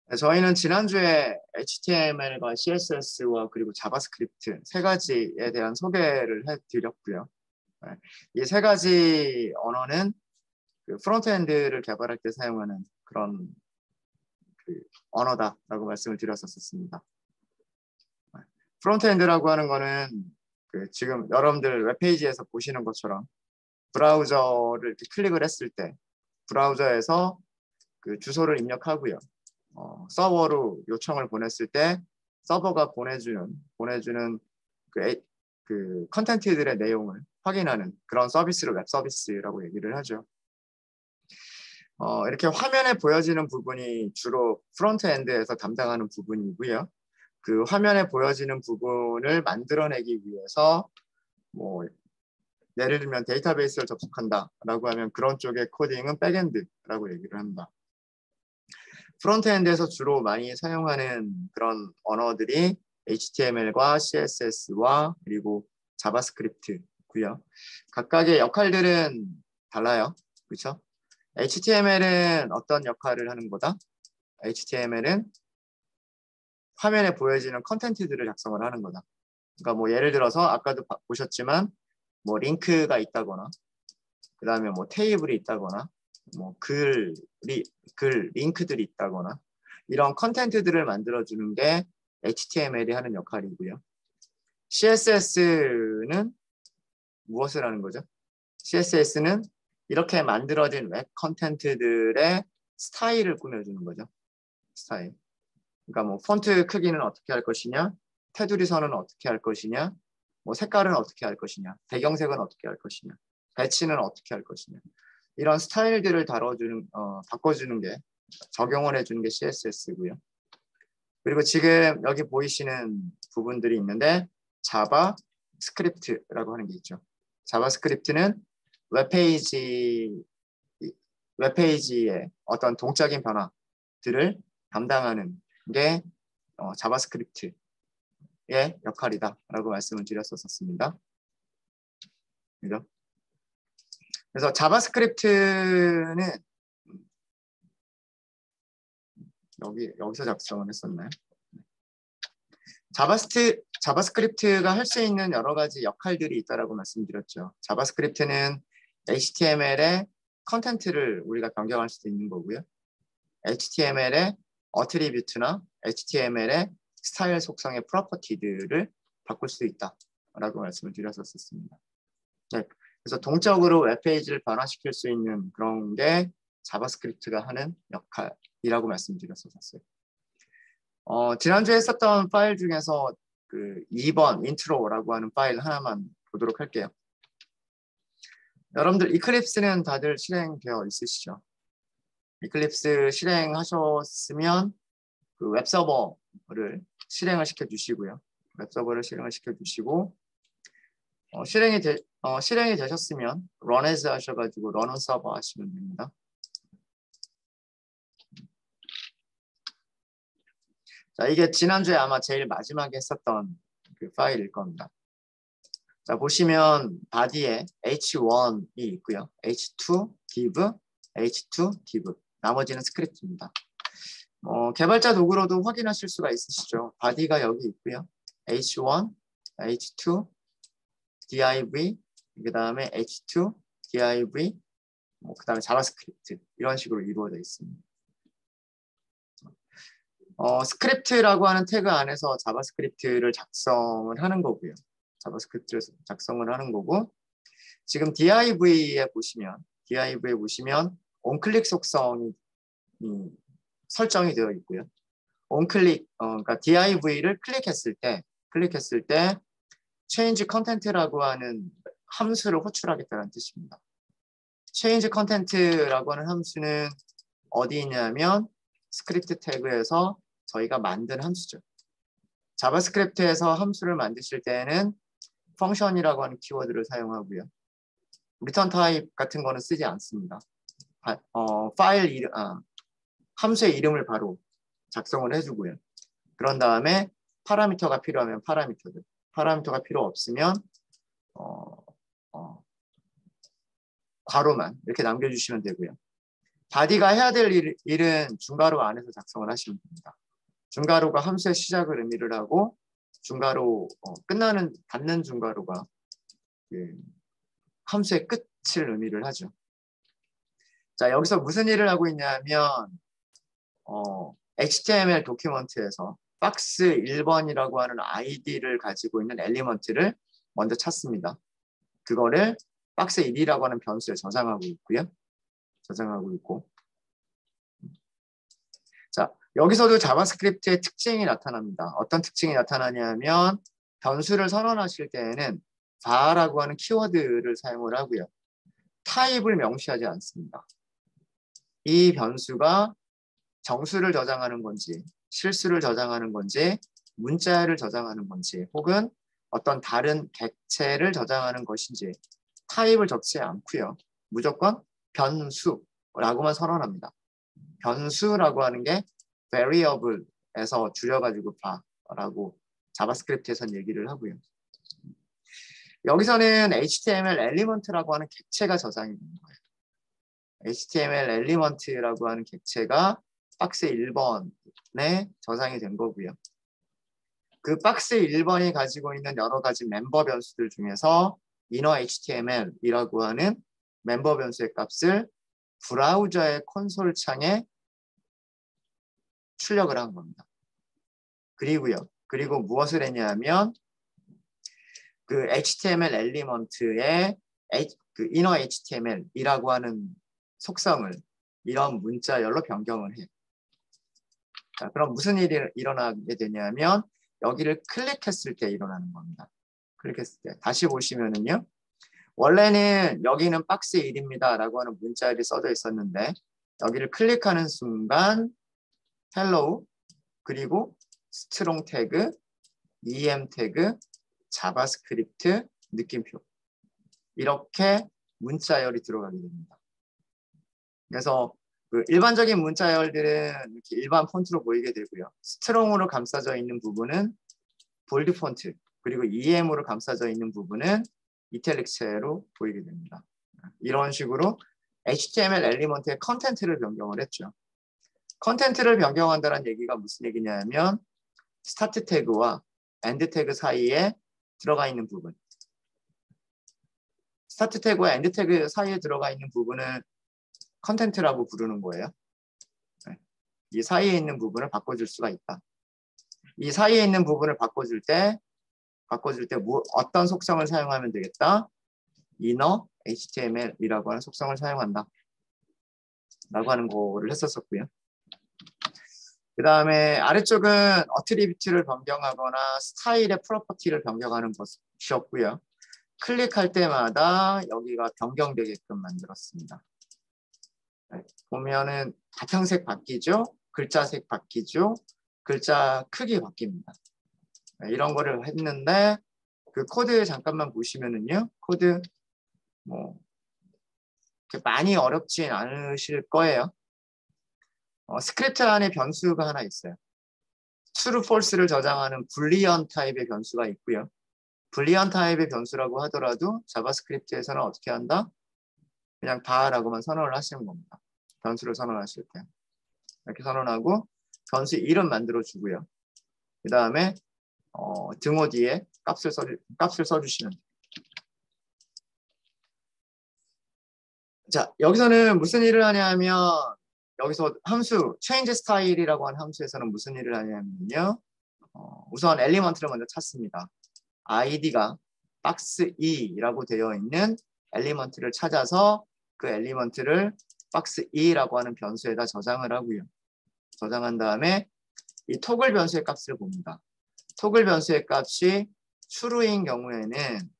네, 저희는 지난주에 HTML과 CSS와 그리고 자바스크립트 세 가지에 대한 소개를 해드렸고요. 네, 이 세 가지 언어는 그 프론트엔드를 개발할 때 사용하는 그런 그 언어다라고 말씀을 드렸었습니다. 네, 프론트엔드라고 하는 거는 그 지금 여러분들 웹페이지에서 보시는 것처럼 브라우저를 이렇게 클릭을 했을 때 브라우저에서 그 주소를 입력하고요. 서버로 요청을 보냈을 때 서버가 보내주는 그 컨텐츠들의 내용을 확인하는 그런 서비스를 웹 서비스라고 얘기를 하죠. 이렇게 화면에 보여지는 부분이 주로 프론트엔드에서 담당하는 부분이고요. 그 화면에 보여지는 부분을 만들어내기 위해서 뭐 예를 들면 데이터베이스를 접속한다라고 하면 그런 쪽의 코딩은 백엔드라고 얘기를 합니다. 프론트엔드에서 주로 많이 사용하는 그런 언어들이 HTML과 CSS와 그리고 자바스크립트고요. 각각의 역할들은 달라요. 그렇죠? HTML은 어떤 역할을 하는 거다? HTML은 화면에 보여지는 컨텐츠들을 작성을 하는 거다. 그러니까 뭐 예를 들어서 아까도 보셨지만 뭐 링크가 있다거나 그 다음에 뭐 테이블이 있다거나 뭐 링크들이 있다거나 이런 컨텐츠들을 만들어주는 게 HTML이 하는 역할이고요. CSS는 무엇을 하는 거죠? CSS는 이렇게 만들어진 웹 컨텐츠들의 스타일을 꾸며주는 거죠. 스타일. 그러니까 뭐 폰트 크기는 어떻게 할 것이냐, 테두리 선은 어떻게 할 것이냐, 뭐 색깔은 어떻게 할 것이냐, 배경색은 어떻게 할 것이냐, 배치는 어떻게 할 것이냐. 이런 스타일들을 바꿔주는 게, 적용을 해주는 게 CSS고요. 그리고 지금 여기 보이시는 부분들이 있는데 자바스크립트라고 하는 게 있죠. 자바스크립트는 웹페이지의 어떤 동적인 변화들을 담당하는 게 자바스크립트의 역할이다라고 말씀을 드렸었습니다. 그죠? 그래서 자바스크립트는 여기서 작성을 했었나요? 자바스크립트가 할 수 있는 여러 가지 역할들이 있다라고 말씀드렸죠. 자바스크립트는 HTML의 컨텐츠를 우리가 변경할 수도 있는 거고요. HTML의 어트리뷰트나 HTML의 스타일 속성의 프로퍼티들을 바꿀 수 있다라고 말씀을 드렸었습니다. 네, 그래서 동적으로 웹페이지를 변화시킬 수 있는 그런 게 자바스크립트가 하는 역할이라고 말씀드렸었어요. 지난주에 썼던 파일 중에서 그 2번 인트로라고 하는 파일 하나만 보도록 할게요. 여러분들 이클립스는 다들 실행되어 있으시죠? 이클립스 실행하셨으면 그 웹서버를 실행을 시켜주시고요. 웹서버를 실행을 시켜주시고 실행이 되셨으면 run as 하셔가지고 run on server 하시면 됩니다. 자, 이게 지난주에 아마 제일 마지막에 썼던 그 파일일 겁니다. 자, 보시면 바디에 h1이 있고요. h2 div, h2 div. 나머지는 스크립트입니다. 개발자 도구로도 확인하실 수가 있으시죠. 바디가 여기 있고요. h1, h2, div, 그 다음에 h2, div, 그 다음에 자바스크립트 이런 식으로 이루어져 있습니다. 스크립트라고 하는 태그 안에서 자바스크립트를 작성을 하는 거고요. 자바스크립트를 작성을 하는 거고 지금 div에 보시면 온클릭 속성이 설정이 되어 있고요. 온클릭, 그러니까 div를 클릭했을 때 change content라고 하는 함수를 호출하겠다는 뜻입니다. change content라고 하는 함수는 어디 있냐면 스크립트 태그에서 저희가 만든 함수죠. 자바스크립트에서 함수를 만드실 때는 펑션이라고 하는 키워드를 사용하고요. 리턴 타입 같은 거는 쓰지 않습니다. 함수의 이름을 바로 작성을 해주고요. 그런 다음에 파라미터가 필요하면 파라미터가 필요 없으면 괄호만 이렇게 남겨주시면 되고요. 바디가 해야 될 일은 중괄호 안에서 작성을 하시면 됩니다. 중괄호가 함수의 시작을 의미를 하고 중괄호 닫는 중괄호가 함수의 끝을 의미를 하죠. 자, 여기서 무슨 일을 하고 있냐면 HTML 도큐먼트에서 박스 1번이라고 하는 아이디를 가지고 있는 엘리먼트를 먼저 찾습니다. 그거를 박스 1이라고 하는 변수에 저장하고 있고요. 저장하고 있고. 자, 여기서도 자바스크립트의 특징이 나타납니다. 어떤 특징이 나타나냐면 변수를 선언하실 때에는 var라고 하는 키워드를 사용을 하고요. 타입을 명시하지 않습니다. 이 변수가 정수를 저장하는 건지 실수를 저장하는 건지 문자를 저장하는 건지 혹은 어떤 다른 객체를 저장하는 것인지 타입을 적지 않고요. 무조건 변수라고만 선언합니다. 변수라고 하는 게 variable에서 줄여가지고 봐라고 자바스크립트에서는 얘기를 하고요. 여기서는 HTML 엘리먼트라고 하는 객체가 저장이 되는 거예요. HTML 엘리먼트라고 하는 객체가 박스 1번에 저장이 된 거고요. 그 박스 1번이 가지고 있는 여러 가지 멤버 변수들 중에서 inner HTML이라고 하는 멤버 변수의 값을 브라우저의 콘솔 창에 출력을 한 겁니다. 그리고 무엇을 했냐면 그 HTML 엘리먼트의 그 inner HTML이라고 하는 속성을 이런 문자열로 변경을 해요. 자, 그럼 무슨 일이 일어나게 되냐면 여기를 클릭했을 때 일어나는 겁니다. 클릭했을 때. 다시 보시면은요. 원래는 여기는 박스 1입니다 라고 하는 문자열이 써져 있었는데 여기를 클릭하는 순간 hello 그리고 스트롱 태그, em 태그, 자바스크립트, 느낌표 이렇게 문자열이 들어가게 됩니다. 그래서 그 일반적인 문자열들은 이렇게 일반 폰트로 보이게 되고요. 스트롱으로 감싸져 있는 부분은 볼드 폰트, 그리고 em으로 감싸져 있는 부분은 이탈릭체로 보이게 됩니다. 이런 식으로 HTML 엘리먼트의 컨텐트를 변경을 했죠. 컨텐트를 변경한다는 얘기가 무슨 얘기냐면 스타트 태그와 엔드 태그 사이에 들어가 있는 부분. 스타트 태그와 엔드 태그 사이에 들어가 있는 부분을 컨텐트라고 부르는 거예요. 이 사이에 있는 부분을 바꿔줄 수가 있다. 이 사이에 있는 부분을 바꿔줄 때 어떤 속성을 사용하면 되겠다? inner HTML이라고 하는 속성을 사용한다. 라고 하는 거를 했었고요. 그 다음에 아래쪽은 어트리뷰트를 변경하거나 스타일의 프로퍼티를 변경하는 것이었고요. 클릭할 때마다 여기가 변경되게끔 만들었습니다. 보면은 바탕색 바뀌죠? 글자색 바뀌죠? 글자 크기 바뀝니다. 이런 거를 했는데 그 코드 잠깐만 보시면은요. 코드 뭐 많이 어렵진 않으실 거예요. 스크립트 안에 변수가 하나 있어요. true, false를 저장하는 불리언 타입의 변수가 있고요. 불리언 타입의 변수라고 하더라도 자바스크립트에서는 어떻게 한다? 그냥 다라고만 선언을 하시는 겁니다. 변수를 선언하실 때. 이렇게 선언하고 변수 이름 만들어 주고요. 그 다음에 등호 뒤에 값을 써주시면 돼요. 자, 여기서는 무슨 일을 하냐면 여기서 함수 change style이라고 하는 함수에서는 무슨 일을 하냐면요. 우선 엘리먼트를 먼저 찾습니다. id가 박스 2라고 되어 있는 엘리먼트를 찾아서 그 엘리먼트를 박스 2라고 하는 변수에다 저장을 하고요. 저장한 다음에 이 토글 변수의 값을 봅니다. 토글 변수의 값이 true인 경우에는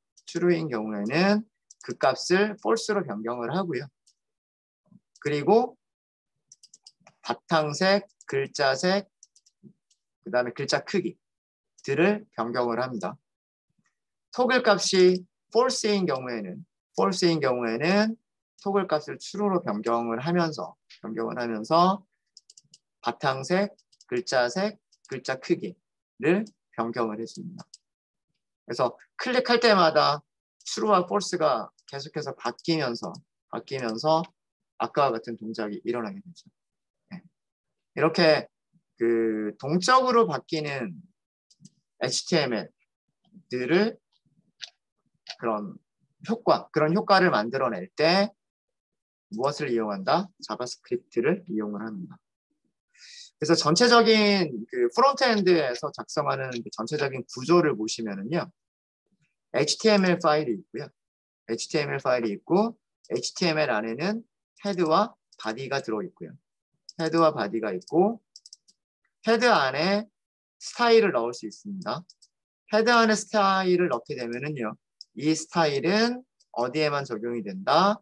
그 값을 false로 변경을 하고요. 그리고 바탕색, 글자색, 그 다음에 글자 크기들을 변경을 합니다. 토글 값이 false인 경우에는 토글 값을 true로 변경을 하면서 바탕색, 글자색, 글자 크기를 변경을 해줍니다. 그래서 클릭할 때마다 true와 false가 계속해서 바뀌면서 아까와 같은 동작이 일어나게 되죠. 네. 이렇게 그 동적으로 바뀌는 HTML들을 그런 효과를 만들어낼 때 무엇을 이용한다? 자바스크립트를 이용을 합니다. 그래서 전체적인 그 프론트엔드에서 작성하는 그 전체적인 구조를 보시면은요, HTML 파일이 있고요. HTML 파일이 있고, HTML 안에는 헤드와 바디가 들어있고요. 헤드와 바디가 있고, 헤드 안에 스타일을 넣을 수 있습니다. 헤드 안에 스타일을 넣게 되면은요, 이 스타일은 어디에만 적용이 된다?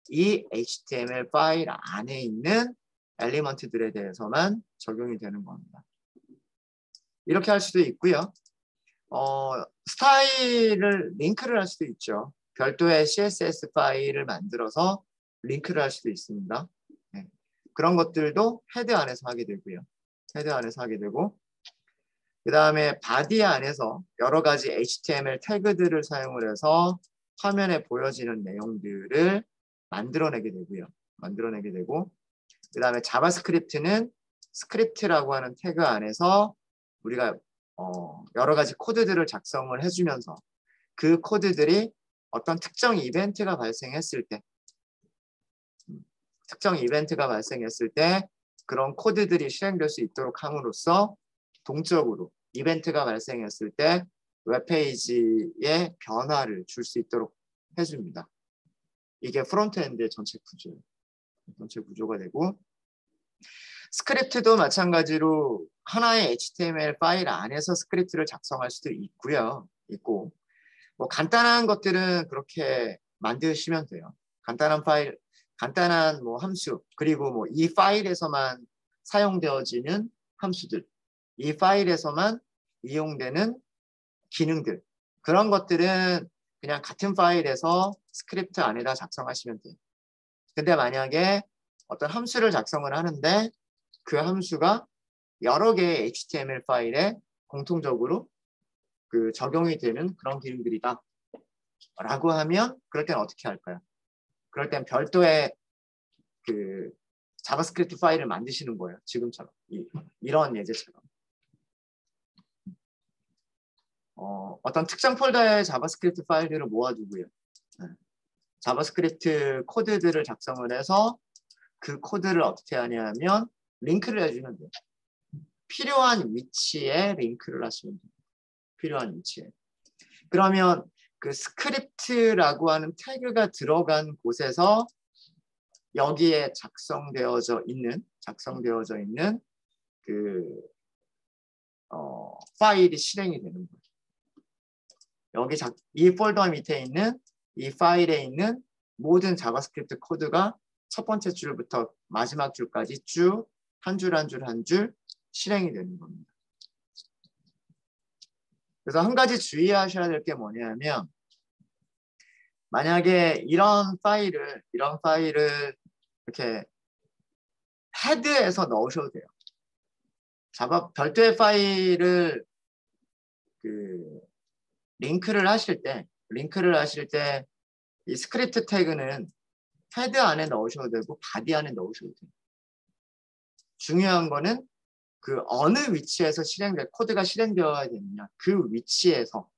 이 HTML 파일 안에 있는 엘리먼트들에 대해서만 적용이 되는 겁니다. 이렇게 할 수도 있고요. 스타일을 링크를 할 수도 있죠. 별도의 CSS 파일을 만들어서 링크를 할 수도 있습니다. 네. 그런 것들도 헤드 안에서 하게 되고요. 헤드 안에서 하게 되고, 그 다음에 바디 안에서 여러 가지 HTML 태그들을 사용을 해서 화면에 보여지는 내용들을 만들어내게 되고요. 만들어내게 되고, 그 다음에 자바스크립트는 스크립트라고 하는 태그 안에서 우리가 여러 가지 코드들을 작성을 해주면서 그 코드들이 어떤 특정 이벤트가 발생했을 때 그런 코드들이 실행될 수 있도록 함으로써 동적으로 이벤트가 발생했을 때 웹페이지에 변화를 줄 수 있도록 해줍니다. 이게 프론트엔드의 전체 구조가 되고, 스크립트도 마찬가지로 하나의 HTML 파일 안에서 스크립트를 작성할 수도 있고 뭐 간단한 것들은 그렇게 만드시면 돼요. 간단한 뭐 함수, 그리고 뭐 이 파일에서만 사용되어지는 함수들, 이 파일에서만 이용되는 기능들, 그런 것들은 그냥 같은 파일에서 스크립트 안에다 작성하시면 돼요. 근데 만약에 어떤 함수를 작성을 하는데 그 함수가 여러 개의 HTML 파일에 공통적으로 그 적용이 되는 그런 기능들이다 라고 하면 그럴 때는 어떻게 할까요? 그럴 땐 별도의 그 자바스크립트 파일을 만드시는 거예요. 지금처럼 이런 예제처럼 어떤 특정 폴더의 자바스크립트 파일들을 모아두고요. 자바스크립트 코드들을 작성을 해서 그 코드를 어떻게 하냐면 링크를 해주면 돼요. 필요한 위치에 링크를 하시면 돼요. 필요한 위치에. 그러면 그 스크립트라고 하는 태그가 들어간 곳에서 여기에 작성되어져 있는 그 파일이 실행이 되는 거예요. 이 폴더 밑에 있는 이 파일에 있는 모든 자바스크립트 코드가 첫 번째 줄부터 마지막 줄까지 쭉 한 줄 한 줄 한 줄 실행이 되는 겁니다. 그래서 한 가지 주의하셔야 될 게 뭐냐면, 만약에 이런 파일을 이렇게 헤드에서 넣으셔도 돼요. 별도의 파일을 그 링크를 하실 때 이 스크립트 태그는 헤드 안에 넣으셔도 되고 바디 안에 넣으셔도 돼요. 중요한 거는 그 어느 위치에서 코드가 실행되어야 되느냐, 그 위치에서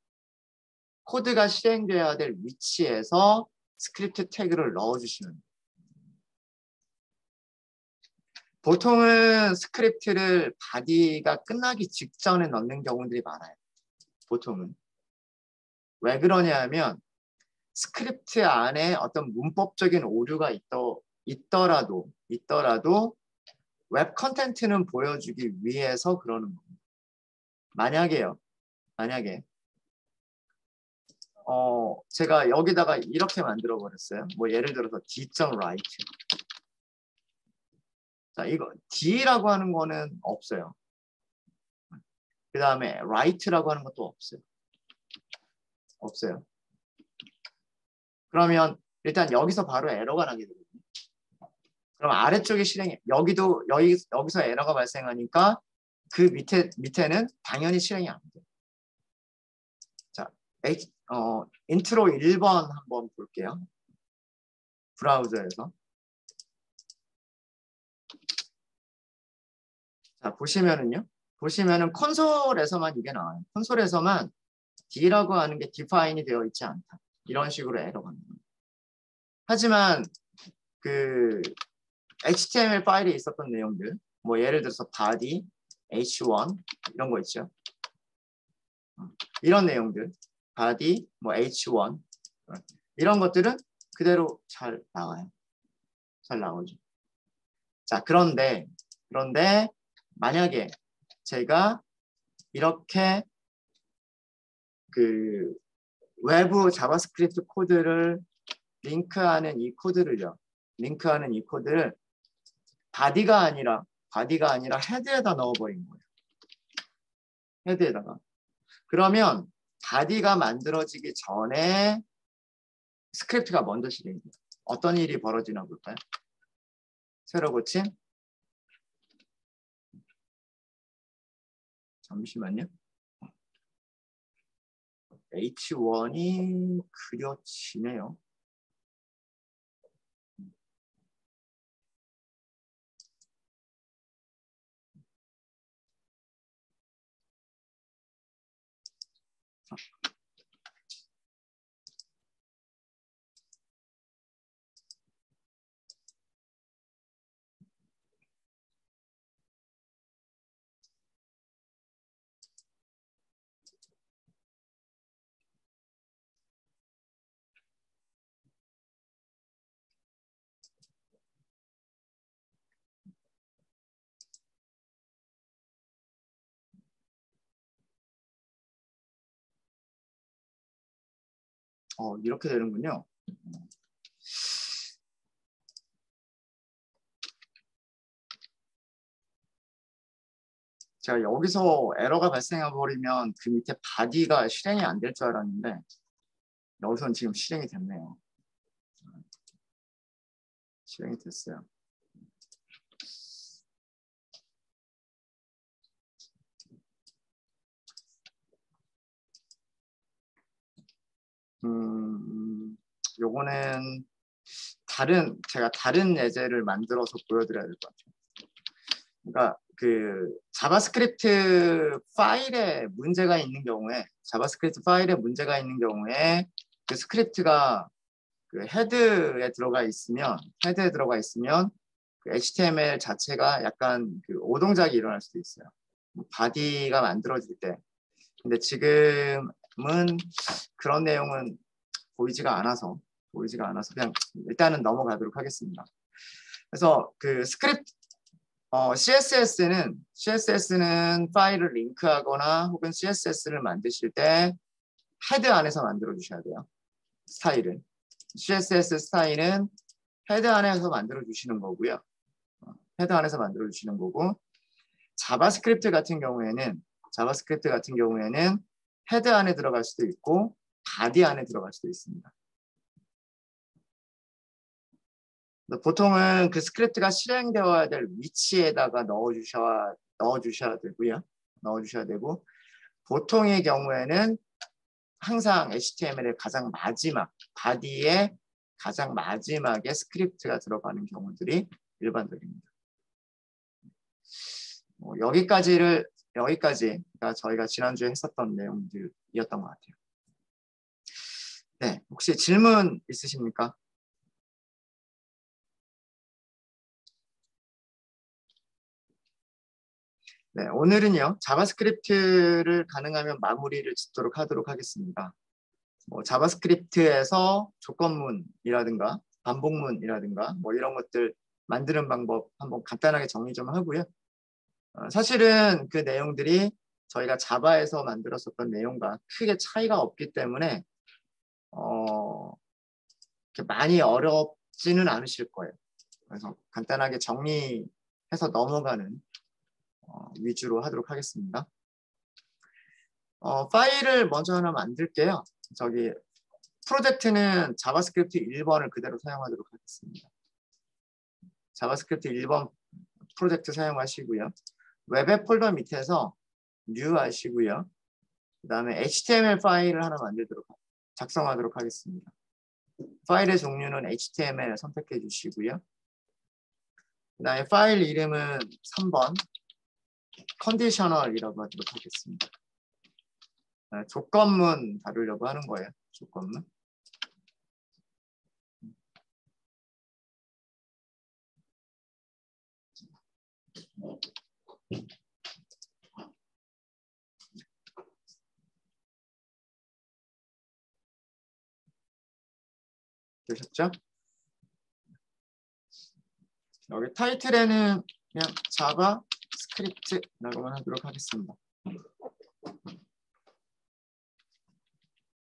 코드가 실행되어야 될 위치에서 스크립트 태그를 넣어주시면 돼요. 보통은 스크립트를 바디가 끝나기 직전에 넣는 경우들이 많아요. 보통은. 왜 그러냐면 스크립트 안에 어떤 문법적인 오류가 있더라도 웹 컨텐츠는 보여주기 위해서 그러는 겁니다. 만약에 제가 여기다가 이렇게 만들어 버렸어요. 뭐 예를 들어서 d.write. 자, 이거 d라고 하는 거는 없어요. 그 다음에 write라고 하는 것도 없어요. 그러면 일단 여기서 바로 에러가 나게 되거든요. 그럼 아래쪽에 여기서 에러가 발생하니까 그 밑에는 당연히 실행이 안 돼요. 자, 인트로 1번 한번 볼게요. 브라우저에서. 자, 보시면은 콘솔에서만 이게 나와요. 콘솔에서만 D라고 하는 게 define이 되어 있지 않다. 이런 식으로 에러가 나와요. 하지만 그 HTML 파일에 있었던 내용들, 뭐 예를 들어서 body, h1 이런 거 있죠. 이런 내용들, body, 뭐 h1 이런 것들은 그대로 잘 나와요. 잘 나오죠. 자, 그런데 만약에 제가 이렇게 그 외부 자바스크립트 코드를 링크하는 이 코드를 바디가 아니라 헤드에다 넣어버린 거예요. 헤드에다가. 그러면 바디가 만들어지기 전에 스크립트가 먼저 실행이 돼요. 어떤 일이 벌어지나 볼까요? 새로 고침. 잠시만요. H1이 그려지네요. 이렇게 되는군요. 제가 여기서 에러가 발생해 버리면 그 밑에 바디가 실행이 안 될 줄 알았는데 여기서는 지금 실행이 됐네요. 실행이 됐어요. 요거는 제가 다른 예제를 만들어서 보여드려야 될 것 같아요. 그러니까 그 자바스크립트 파일에 문제가 있는 경우에 그 스크립트가 그 헤드에 들어가 있으면 그 HTML 자체가 약간 그 오동작이 일어날 수도 있어요. 바디가 만들어질 때. 근데 지금은 그런 내용은 보이지가 않아서 그냥 일단은 넘어가도록 하겠습니다. 그래서 그 스크립트 CSS는 파일을 링크하거나 혹은 CSS를 만드실 때 헤드 안에서 만들어 주셔야 돼요. 스타일은 CSS 스타일은 헤드 안에서 만들어 주시는 거고요. 헤드 안에서 만들어 주시는 거고 자바스크립트 같은 경우에는 헤드 안에 들어갈 수도 있고 바디 안에 들어갈 수도 있습니다. 보통은 그 스크립트가 실행되어야 될 위치에다가 넣어주셔야 되고 보통의 경우에는 항상 HTML의 가장 마지막 바디의 가장 마지막에 스크립트가 들어가는 경우들이 일반적입니다. 여기까지가 저희가 지난주에 했었던 내용들이었던 것 같아요. 네, 혹시 질문 있으십니까? 네, 오늘은요 자바스크립트를 가능하면 마무리를 짓도록 하도록 하겠습니다. 자바스크립트에서 조건문이라든가 반복문이라든가 이런 것들 만드는 방법 한번 간단하게 정리 좀 하고요. 사실은 그 내용들이 저희가 자바에서 만들었었던 내용과 크게 차이가 없기 때문에 이렇게 많이 어렵지는 않으실 거예요. 그래서 간단하게 정리해서 넘어가는 위주로 하도록 하겠습니다. 파일을 먼저 하나 만들게요. 프로젝트는 자바스크립트 1번을 그대로 사용하도록 하겠습니다. 자바스크립트 1번 프로젝트 사용하시고요. 웹앱 폴더 밑에서 new 하시고요. 그 다음에 HTML 파일을 하나 작성하도록 하겠습니다. 파일의 종류는 HTML 선택해 주시고요. 그 다음에 파일 이름은 3번 컨디셔널이라고 하도록 하겠습니다. 네, 조건문 다루려고 하는 거예요. 조건문. 되셨죠? 여기 타이틀에는 그냥 자바 스크립트라고만 하도록 하겠습니다.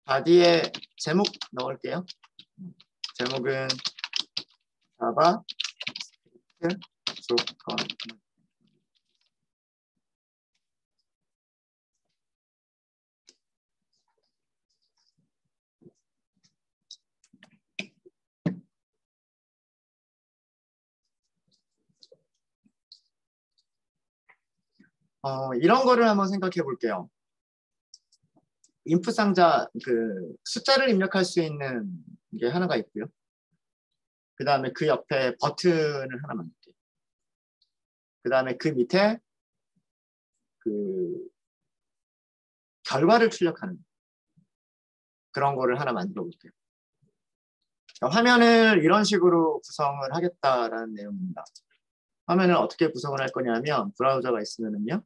바디에 제목 넣을게요. 제목은 자바 스크립트 조건. 이런 거를 한번 생각해 볼게요. 인풋 상자 그 숫자를 입력할 수 있는 게 하나가 있고요. 그 다음에 그 옆에 버튼을 하나 만들게요. 그 다음에 그 밑에 그 결과를 출력하는 그런 거를 하나 만들어 볼게요. 화면을 이런 식으로 구성을 하겠다라는 내용입니다. 화면을 어떻게 구성을 할 거냐면 브라우저가 있으면은요.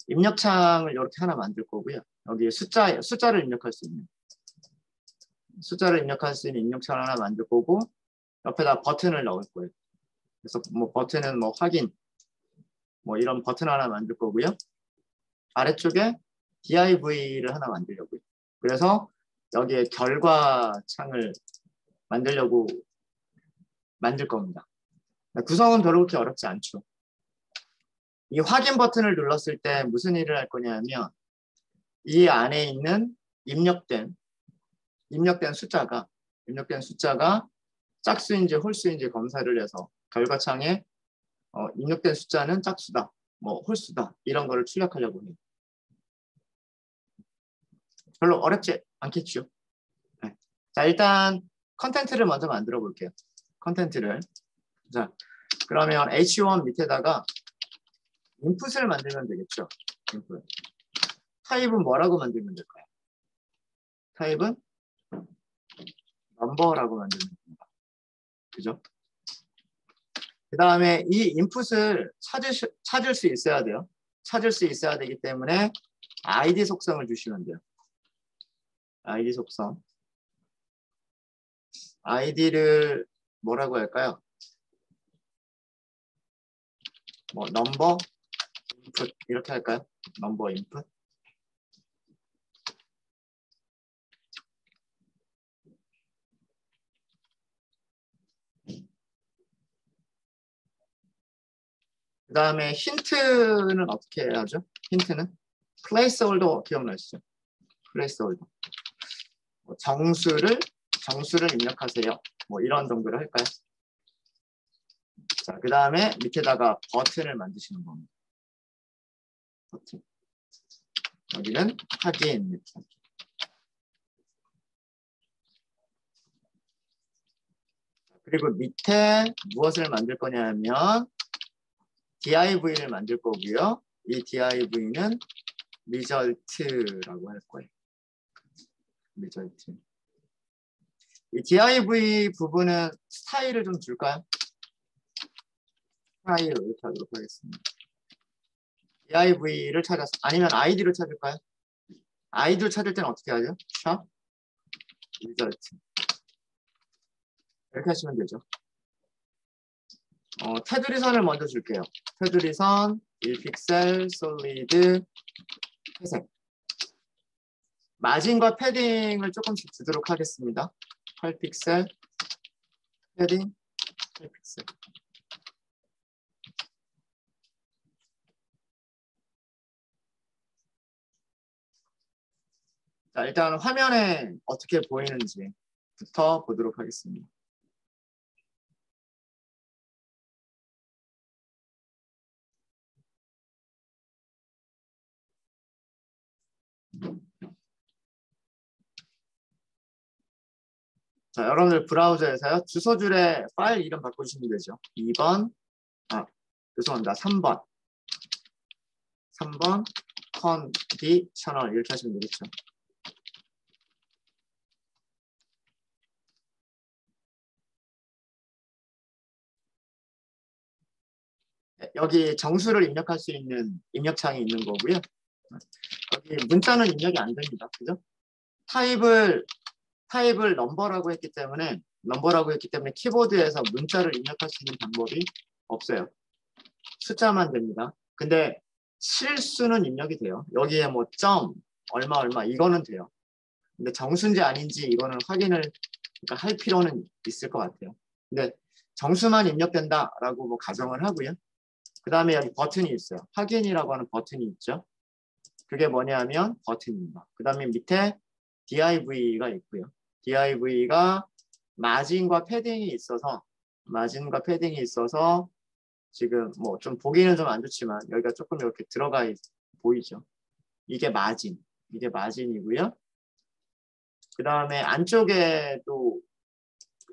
입력창을 이렇게 하나 만들 거고요. 여기에 숫자를 입력할 수 있는 입력창을 하나 만들 거고 옆에다 버튼을 넣을 거예요. 그래서 뭐 버튼은 뭐 확인 뭐 이런 버튼 하나 만들 거고요. 아래쪽에 div를 하나 만들려고요. 그래서 여기에 결과 창을 만들려고 만들 겁니다. 구성은 별로 그렇게 어렵지 않죠. 이 확인 버튼을 눌렀을 때 무슨 일을 할 거냐면 이 안에 있는 입력된 숫자가 짝수인지 홀수인지 검사를 해서 결과창에 입력된 숫자는 짝수다, 뭐 홀수다 이런 거를 출력하려고 해요. 별로 어렵지 않겠죠. 네. 자, 일단 컨텐트를 먼저 만들어 볼게요. 컨텐트를. 자, 그러면 H1 밑에다가 인풋을 만들면 되겠죠. 인풋. 타입은 뭐라고 만들면 될까요? 타입은 넘버라고 만들면 됩니다. 그죠? 그 다음에 이 인풋을 찾을 수 있어야 돼요. 찾을 수 있어야 되기 때문에 ID 속성을 주시면 돼요. ID 속성. ID를 뭐라고 할까요? 뭐 넘버 인풋 이렇게 할까요? 넘버 인풋. 그 다음에 힌트는 어떻게 해야죠? 힌트는 placeholder 기억나시죠? placeholder. 뭐 정수를 입력하세요. 뭐 이런 정도를 할까요? 자, 그 다음에 밑에다가 버튼을 만드시는 겁니다. 버튼. 여기는 확인. 그리고 밑에 무엇을 만들 거냐면 div를 만들 거고요. 이 div는 result라고 할 거예요. result. 이 div 부분은 스타일을 좀 줄까요? 스타일 이렇게 하도록 하겠습니다. div를 찾았어. 아니면 id를 찾을까요? id를 찾을 때는 어떻게 하죠? 샵 result. 이렇게 하시면 되죠. 테두리 선을 먼저 줄게요. 테두리 선 1픽셀 솔리드 회색. 마진과 패딩을 조금씩 주도록 하겠습니다. 8픽셀 패딩 8픽셀. 자, 일단 화면에 어떻게 보이는지부터 보도록 하겠습니다. 자, 여러분들 브라우저에서요. 주소줄에 파일 이름 바꿔주시면 되죠. 2번, 죄송합니다. 3번. 3번 컨디셔널 이렇게 하시면 되겠죠. 여기 정수를 입력할 수 있는 입력창이 있는 거고요. 여기 문자는 입력이 안 됩니다. 그죠? 타입을 넘버라고 했기 때문에 키보드에서 문자를 입력할 수 있는 방법이 없어요. 숫자만 됩니다. 근데 실수는 입력이 돼요. 여기에 뭐 점, 얼마 이거는 돼요. 근데 정수인지 아닌지 이거는 확인을 그러니까 할 필요는 있을 것 같아요. 근데 정수만 입력된다라고 뭐 가정을 하고요. 그 다음에 여기 버튼이 있어요. 확인이라고 하는 버튼이 있죠. 그게 뭐냐면 버튼입니다. 그 다음에 밑에 div가 있고요. div가 마진과 패딩이 있어서 지금 뭐 좀 보기는 좀 안 좋지만 여기가 조금 이렇게 보이죠. 이게 마진이고요. 그 다음에 안쪽에도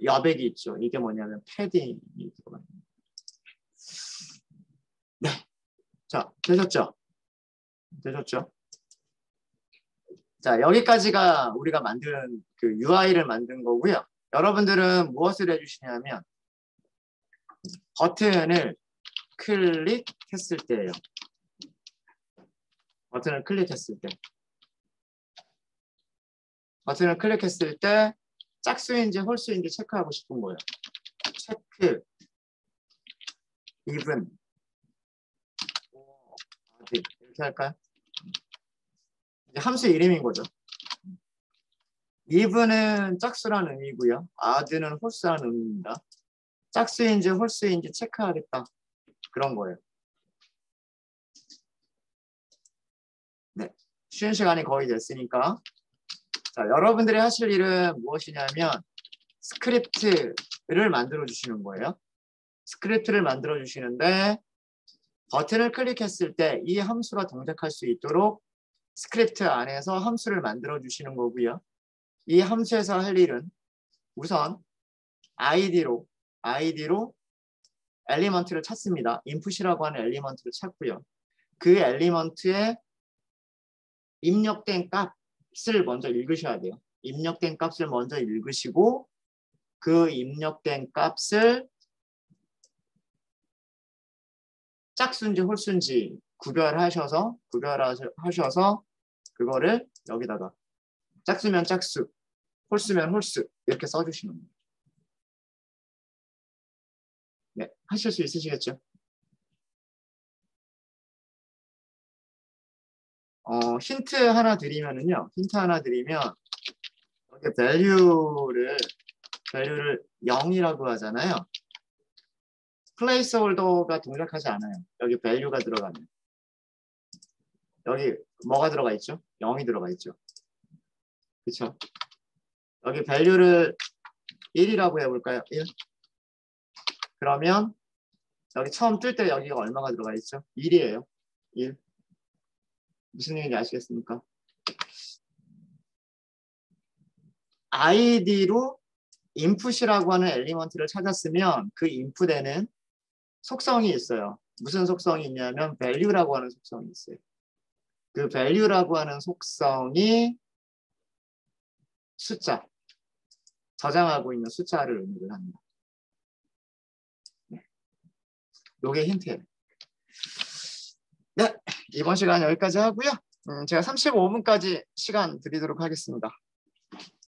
여백이 있죠. 이게 뭐냐면 패딩이 들어가요. 네. 자, 되셨죠? 자, 여기까지가 우리가 만든 그 UI를 만든 거고요. 여러분들은 무엇을 해주시냐면 버튼을 클릭했을 때예요. 버튼을 클릭했을 때 짝수인지 홀수인지 체크하고 싶은 거예요. 체크, even, 이렇게 할까요? 이제 함수 이름인 거죠. even은 짝수라는 의미고요. odd는 홀수라는 의미입니다. 짝수인지 홀수인지 체크하겠다. 그런 거예요. 네, 쉬는 시간이 거의 됐으니까 자, 여러분들이 하실 일은 무엇이냐면 스크립트를 만들어 주시는 거예요. 스크립트를 만들어 주시는데 버튼을 클릭했을 때 이 함수가 동작할 수 있도록 스크립트 안에서 함수를 만들어 주시는 거고요. 이 함수에서 할 일은 우선 id로 엘리먼트를 찾습니다. input이라고 하는 엘리먼트를 찾고요. 그 엘리먼트에 입력된 값을 먼저 읽으셔야 돼요. 입력된 값을 먼저 읽으시고 그 입력된 값을 짝수인지 홀수인지 구별하셔서 그거를 여기다가 짝수면 짝수, 홀수면 홀수 이렇게 써주시는 거예요. 네, 하실 수 있으시겠죠? 힌트 하나 드리면 여기 value를 0이라고 하잖아요. 플레이스홀더가 동작하지 않아요. 여기 value가 들어가면. 여기 뭐가 들어가 있죠? 0이 들어가 있죠. 그렇죠? 여기 value를 1이라고 해볼까요? 1. 그러면 여기 처음 뜰 때 여기가 얼마가 들어가 있죠? 1이에요. 1. 무슨 얘기인지 아시겠습니까? id로 input이라고 하는 엘리먼트를 찾았으면 그 input에는 속성이 있어요. 무슨 속성이 있냐면 value라고 하는 속성이 있어요. 그 value라고 하는 속성이 숫자, 저장하고 있는 숫자를 의미를 합니다. 네. 요게 힌트예요. 네, 이번 시간 여기까지 하고요. 제가 35분까지 시간 드리도록 하겠습니다.